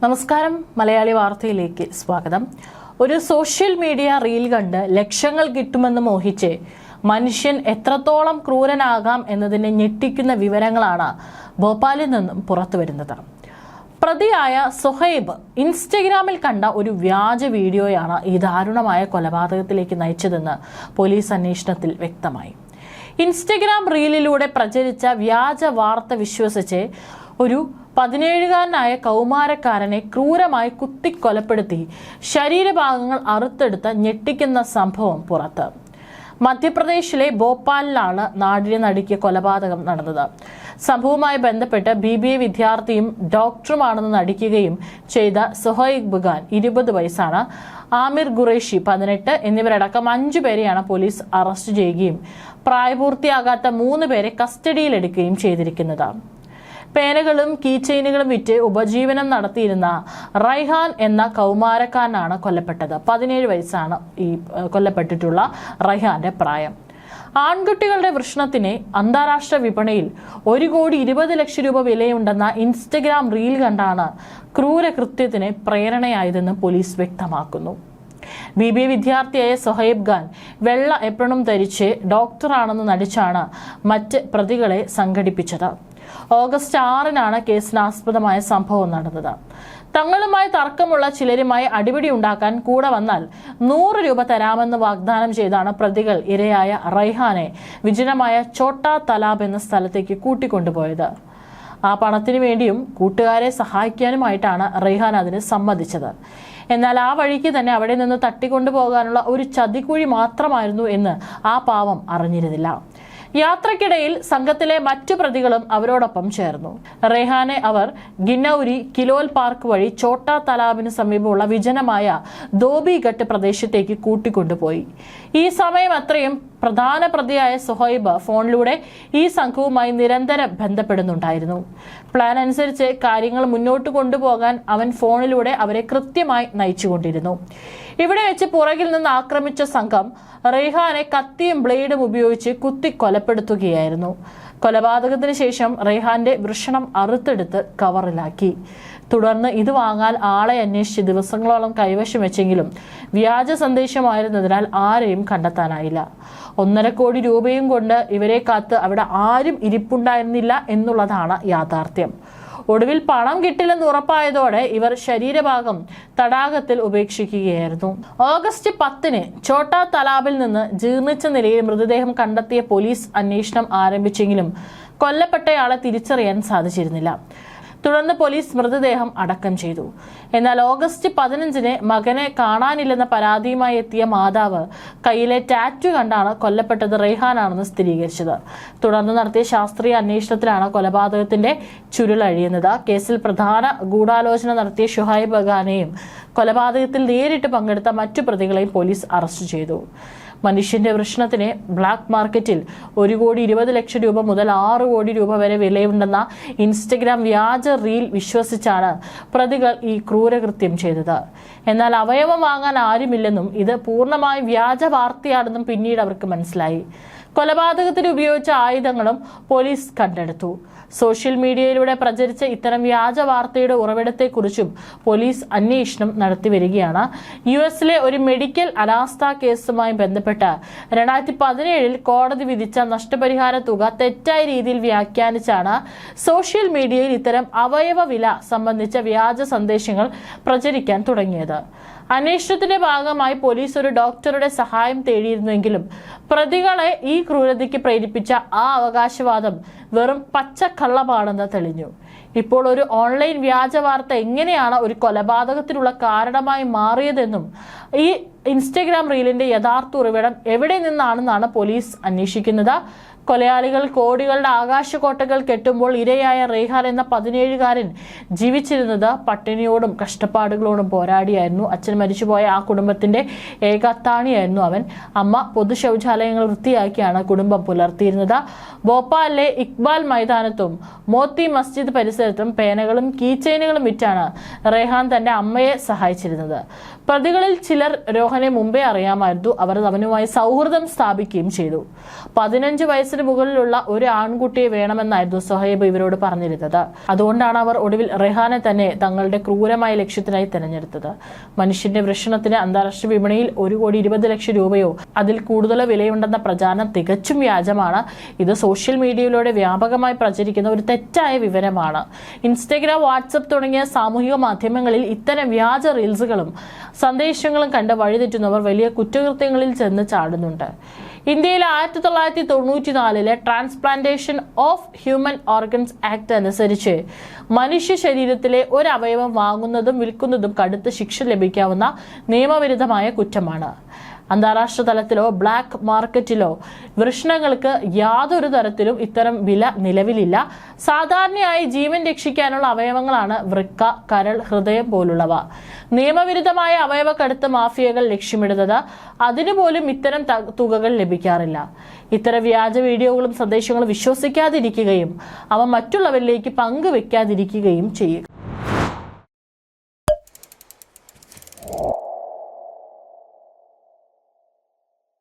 നമസ്കാരം, മലയാളി വാർത്തയിലേക്ക് സ്വാഗതം. ഒരു സോഷ്യൽ മീഡിയ റീൽ കണ്ട് ലക്ഷങ്ങൾ കിട്ടുമെന്ന് മോഹിച്ച് മനുഷ്യൻ എത്രത്തോളം ക്രൂരനാകാം എന്നതിനെ ഞെട്ടിക്കുന്ന വിവരങ്ങളാണ് ഭോപ്പാലിൽ നിന്നും പുറത്തുവരുന്നത്. പ്രതിയായ സുഹൈബ് ഇൻസ്റ്റഗ്രാമിൽ കണ്ട ഒരു വ്യാജ വീഡിയോയാണ് ഈ ദാരുണമായ കൊലപാതകത്തിലേക്ക് നയിച്ചതെന്ന് പോലീസ് അന്വേഷണത്തിൽ വ്യക്തമായി. ഇൻസ്റ്റഗ്രാം റീലിലൂടെ പ്രചരിച്ച വ്യാജ വാർത്ത വിശ്വസിച്ച് ഒരു 17കാരനായ കൗമാരക്കാരനെ ക്രൂരമായി കുത്തിക്കൊലപ്പെടുത്തി ശരീരഭാഗങ്ങൾ അറുത്തെടുത്ത ഞെട്ടിക്കുന്ന സംഭവം പുറത്ത്. മധ്യപ്രദേശിലെ ഭോപ്പാലിലാണ് നാടിനെ നടുക്കിയ കൊലപാതകം നടന്നത്. സംഭവവുമായി ബന്ധപ്പെട്ട് BBA വിദ്യാർത്ഥിയും ഡോക്ടറുമാണെന്ന് നടിക്കുകയും ചെയ്ത സുഹൈബ് ഖാൻ 20 വയസ്സാണ്, ആമിർ ഖുറേഷി 18 എന്നിവരടക്കം 5 പേരെയാണ് പോലീസ് അറസ്റ്റ് ചെയ്യുകയും പ്രായപൂർത്തിയാകാത്ത 3 പേരെ കസ്റ്റഡിയിലെടുക്കുകയും ചെയ്തിരിക്കുന്നത്. പേനകളും കീചെയിനുകളും വിറ്റ് ഉപജീവനം നടത്തിയിരുന്ന റൈഹാൻ എന്ന കൗമാരക്കാരനാണ് കൊല്ലപ്പെട്ടത്. 17 വയസ്സാണ് ഈ കൊല്ലപ്പെട്ടിട്ടുള്ള റൈഹാന്റെ പ്രായം. ആൺകുട്ടികളുടെ വൃഷണത്തിന് അന്താരാഷ്ട്ര വിപണിയിൽ 1,20,00,000 രൂപ വിലയുണ്ടെന്ന ഇൻസ്റ്റഗ്രാം റീൽ കണ്ടാണ് ക്രൂരകൃത്യത്തിന് പ്രേരണയായതെന്ന് പോലീസ് വ്യക്തമാക്കുന്നു. BBA വിദ്യാർത്ഥിയായ സുഹൈബ് ഖാൻ വെള്ള എപ്രണും ധരിച്ച് ഡോക്ടറാണെന്ന് നടിച്ചാണ് മറ്റ് പ്രതികളെ സംഘടിപ്പിച്ചത്. ഓഗസ്റ്റ് 6-നാണ് കേസിനാസ്പദമായ സംഭവം നടന്നത്. തങ്ങളുമായി തർക്കമുള്ള ചിലരുമായി അടിപിടി ഉണ്ടാക്കാൻ കൂടെ വന്നാൽ 100 രൂപ തരാമെന്ന് വാഗ്ദാനം ചെയ്താണ് പ്രതികൾ ഇരയായ റൈഹാനെ വിജനമായ ചോട്ടാ തലാബ് എന്ന സ്ഥലത്തേക്ക് കൂട്ടിക്കൊണ്ടുപോയത്. ആ പണത്തിനു വേണ്ടിയും കൂട്ടുകാരെ സഹായിക്കാനുമായിട്ടാണ് റൈഹാൻ അതിന് സമ്മതിച്ചത്. എന്നാൽ ആ വഴിക്ക് തന്നെ അവിടെ നിന്ന് തട്ടിക്കൊണ്ടുപോകാനുള്ള ഒരു ചതിക്കുഴി മാത്രമായിരുന്നു എന്ന് ആ പാവം അറിഞ്ഞിരുന്നില്ല. യാത്രക്കിടയിൽ സംഘത്തിലെ മറ്റു പ്രതികളും അവരോടൊപ്പം ചേർന്നു. റെഹാനെ അവർ ഗിന്നൌരി കിലോൽ പാർക്ക് വഴി ചോട്ടാ തലാബിന് സമീപമുള്ള വിജനമായ ധോബിഘട്ട് പ്രദേശത്തേക്ക് കൂട്ടിക്കൊണ്ടുപോയി. ഈ സമയം അത്രയും പ്രധാന പ്രതിയായ സുഹൈബ് ഫോണിലൂടെ ഈ സംഘവുമായി നിരന്തരം ബന്ധപ്പെടുന്നുണ്ടായിരുന്നു. പ്ലാൻ അനുസരിച്ച് കാര്യങ്ങൾ മുന്നോട്ട് കൊണ്ടുപോകാൻ അവൻ ഫോണിലൂടെ അവരെ കൃത്യമായി നയിച്ചുകൊണ്ടിരുന്നു. ഇവിടെ വെച്ച് പുറകിൽ നിന്ന് ആക്രമിച്ച സംഘം റെയ്ഹാനെ കത്തിയും ബ്ലേഡും ഉപയോഗിച്ച് കുത്തി കൊലപ്പെടുത്തുകയായിരുന്നു. കൊലപാതകത്തിന് ശേഷം റെയ്ഹാന്റെ വൃഷണം അറുത്തെടുത്ത് കവറിലാക്കി. തുടർന്ന് ഇത് വാങ്ങാൻ ആളെ അന്വേഷിച്ച് ദിവസങ്ങളോളം കൈവശം വെച്ചെങ്കിലും വ്യാജ സന്ദേശമായിരുന്നതിനാൽ ആരെയും കണ്ടെത്താനായില്ല. 1.5 കോടി രൂപയും കൊണ്ട് ഇവരെ കാത്ത് അവിടെ ആരും ഇരിപ്പുണ്ടായിരുന്നില്ല എന്നുള്ളതാണ് യാഥാർത്ഥ്യം. ഒടുവിൽ പണം കിട്ടില്ലെന്ന് ഉറപ്പായതോടെ ഇവർ ശരീരഭാഗം തടാകത്തിൽ ഉപേക്ഷിക്കുകയായിരുന്നു. ഓഗസ്റ്റ് 10-ന് ചോട്ടാ തലാബിൽ നിന്ന് ജീർണിച്ച നിലയിൽ മൃതദേഹം കണ്ടെത്തിയ പോലീസ് അന്വേഷണം ആരംഭിച്ചെങ്കിലും കൊല്ലപ്പെട്ടയാളെ തിരിച്ചറിയാൻ സാധിച്ചിരുന്നില്ല. തുടർന്ന് പോലീസ് മൃതദേഹം അടക്കം ചെയ്തു. എന്നാൽ ഓഗസ്റ്റ് 15-ന് മകനെ കാണാനില്ലെന്ന പരാതിയുമായി എത്തിയ മാതാവ് കയ്യിലെ ടാറ്റു കണ്ടാണ് കൊല്ലപ്പെട്ടത് റെയ്ഹാനാണെന്ന് സ്ഥിരീകരിച്ചത്. തുടർന്ന് നടത്തിയ ശാസ്ത്രീയ അന്വേഷണത്തിലാണ് കൊലപാതകത്തിന്റെ ചുരുളഴിയുന്നത്. കേസിൽ പ്രധാന ഗൂഢാലോചന നടത്തിയ സുഹൈബ് ഖാനെയും കൊലപാതകത്തിൽ നേരിട്ട് പങ്കെടുത്ത മറ്റു പ്രതികളെയും പോലീസ് അറസ്റ്റ് ചെയ്തു. മനുഷ്യന്റെ വൃഷണത്തിന് ബ്ലാക്ക് മാർക്കറ്റിൽ 1,20,00,000 രൂപ മുതൽ 6 കോടി രൂപ വരെ വിലയുണ്ടെന്ന ഇൻസ്റ്റഗ്രാം വ്യാജ റീൽ വിശ്വസിച്ചാണ് പ്രതികൾ ഈ ക്രൂരകൃത്യം ചെയ്തത്. എന്നാൽ അവയവം വാങ്ങാൻ ആരുമില്ലെന്നും ഇത് പൂർണ്ണമായി വ്യാജ വാർത്തയാണെന്നും പിന്നീട് അവർക്ക് മനസ്സിലായി. കൊലപാതകത്തിന് ഉപയോഗിച്ച ആയുധങ്ങളും പോലീസ് കണ്ടെടുത്തു. സോഷ്യൽ മീഡിയയിലൂടെ പ്രചരിച്ച ഇത്തരം വ്യാജ വാർത്തയുടെ ഉറവിടത്തെക്കുറിച്ചും പോലീസ് അന്വേഷണം നടത്തി വരികയാണ്. US-ലെ ഒരു മെഡിക്കൽ അനാസ്ഥ കേസുമായി ബന്ധപ്പെട്ട് 2017-ൽ കോടതി വിധിച്ച നഷ്ടപരിഹാര തുക തെറ്റായ രീതിയിൽ വ്യാഖ്യാനിച്ചാണ് സോഷ്യൽ മീഡിയയിൽ ഇത്തരം അവയവ വില സംബന്ധിച്ച വ്യാജ സന്ദേശങ്ങൾ പ്രചരിക്കാൻ തുടങ്ങിയത്. അന്വേഷണത്തിന്റെ ഭാഗമായി പോലീസ് ഒരു ഡോക്ടറുടെ സഹായം തേടിയിരുന്നുവെങ്കിലും പ്രതികളെ ഈ ക്രൂരതയ്ക്ക് പ്രേരിപ്പിച്ച ആ അവകാശവാദം വെറും പച്ചക്കള്ളമാണെന്ന് തെളിഞ്ഞു. ഇപ്പോൾ ഒരു ഓൺലൈൻ വ്യാജ വാർത്ത എങ്ങനെയാണ് ഒരു കൊലപാതകത്തിനുള്ള കാരണമായി മാറിയതെന്നും ഈ ഇൻസ്റ്റഗ്രാം റീലിന്റെ യഥാർത്ഥ ഉറവിടം എവിടെ നിന്നാണെന്നാണ് പോലീസ് അന്വേഷിക്കുന്നത്. കൊലയാളികൾ കോടികളുടെ ആകാശക്കോട്ടകൾ കെട്ടുമ്പോൾ ഇരയായ റെയ്ഹാൻ എന്ന 17കാരൻ ജീവിച്ചിരുന്നത് പട്ടിണിയോടും കഷ്ടപ്പാടുകളോടും പോരാടിയായിരുന്നു. അച്ഛൻ മരിച്ചുപോയ ആ കുടുംബത്തിന്റെ ഏക അത്താണിയായിരുന്നു അവൻ. അമ്മ പൊതു ശൗചാലയങ്ങൾ വൃത്തിയാക്കിയാണ് കുടുംബം പുലർത്തിയിരുന്നത്. ഭോപ്പാലിലെ ഇക്ബാൽ മൈതാനത്തും മോത്തി മസ്ജിദ് പരിസരത്തും പേനകളും കീചെയിനുകളും വിറ്റാണ് റെയ്ഹാൻ തന്റെ അമ്മയെ സഹായിച്ചിരുന്നത്. പ്രതികളിൽ ചിലർ രോഹനെ മുമ്പേ അറിയാമായിരുന്നു. അവർ അവനുമായി സൗഹൃദം സ്ഥാപിക്കുകയും ചെയ്തു. 15 വയസ്സിന് മുകളിലുള്ള ഒരു ആൺകുട്ടിയെ വേണമെന്നായിരുന്നു സുഹൈബ് ഇവരോട് പറഞ്ഞിരുന്നത്. അതുകൊണ്ടാണ് അവർ ഒടുവിൽ റെഹാനെ തന്നെ തങ്ങളുടെ ക്രൂരമായ ലക്ഷ്യത്തിനായി തിരഞ്ഞെടുത്തത്. മനുഷ്യന്റെ വൃഷണത്തിന് അന്താരാഷ്ട്ര വിപണിയിൽ 1,20 ലക്ഷം രൂപയോ അതിൽ കൂടുതലോ വിലയുണ്ടെന്ന പ്രചാരണം തികച്ചും വ്യാജമാണ്. ഇത് സോഷ്യൽ മീഡിയയിലൂടെ വ്യാപകമായി പ്രചരിക്കുന്ന ഒരു തെറ്റായ വിവരമാണ്. ഇൻസ്റ്റഗ്രാം, വാട്സപ്പ് തുടങ്ങിയ സാമൂഹിക മാധ്യമങ്ങളിൽ ഇത്തരം വ്യാജ റീൽസുകളും സന്ദേശങ്ങളും കണ്ട് വഴിതെറ്റുന്നവർ വലിയ കുറ്റകൃത്യങ്ങളിൽ ചെന്ന് ചാടുന്നുണ്ട്. ഇന്ത്യയിലെ 1994 transplantation of human organs act അനുസരിച്ച് മനുഷ്യ ശരീരത്തിലെ ഒരു അവയവം വാങ്ങുന്നതും വിൽക്കുന്നതും കടുത്ത ശിക്ഷ ലഭിക്കാവുന്ന നിയമവിരുദ്ധമായ കുറ്റമാണ്. അന്താരാഷ്ട്ര തലത്തിലോ ബ്ലാക്ക് മാർക്കറ്റിലോ വൃഷണങ്ങൾക്ക് യാതൊരു തരത്തിലും ഇത്തരം വില നിലവിലില്ല. സാധാരണയായി ജീവൻ രക്ഷിക്കാനുള്ള അവയവങ്ങളാണ് വൃക്ക, കരൾ, ഹൃദയം പോലുള്ളവ. നിയമവിരുദ്ധമായ അവയവക്കടത്ത് മാഫിയകൾ ലക്ഷ്യമിടുന്നത് അതിനുപോലും ഇത്തരം തുകകൾ ലഭിക്കാറില്ല. ഇത്തരം വ്യാജ വീഡിയോകളും സന്ദേശങ്ങളും വിശ്വസിക്കാതിരിക്കുകയും അവ മറ്റുള്ളവരിലേക്ക് പങ്കുവെക്കാതിരിക്കുകയും ചെയ്യുക.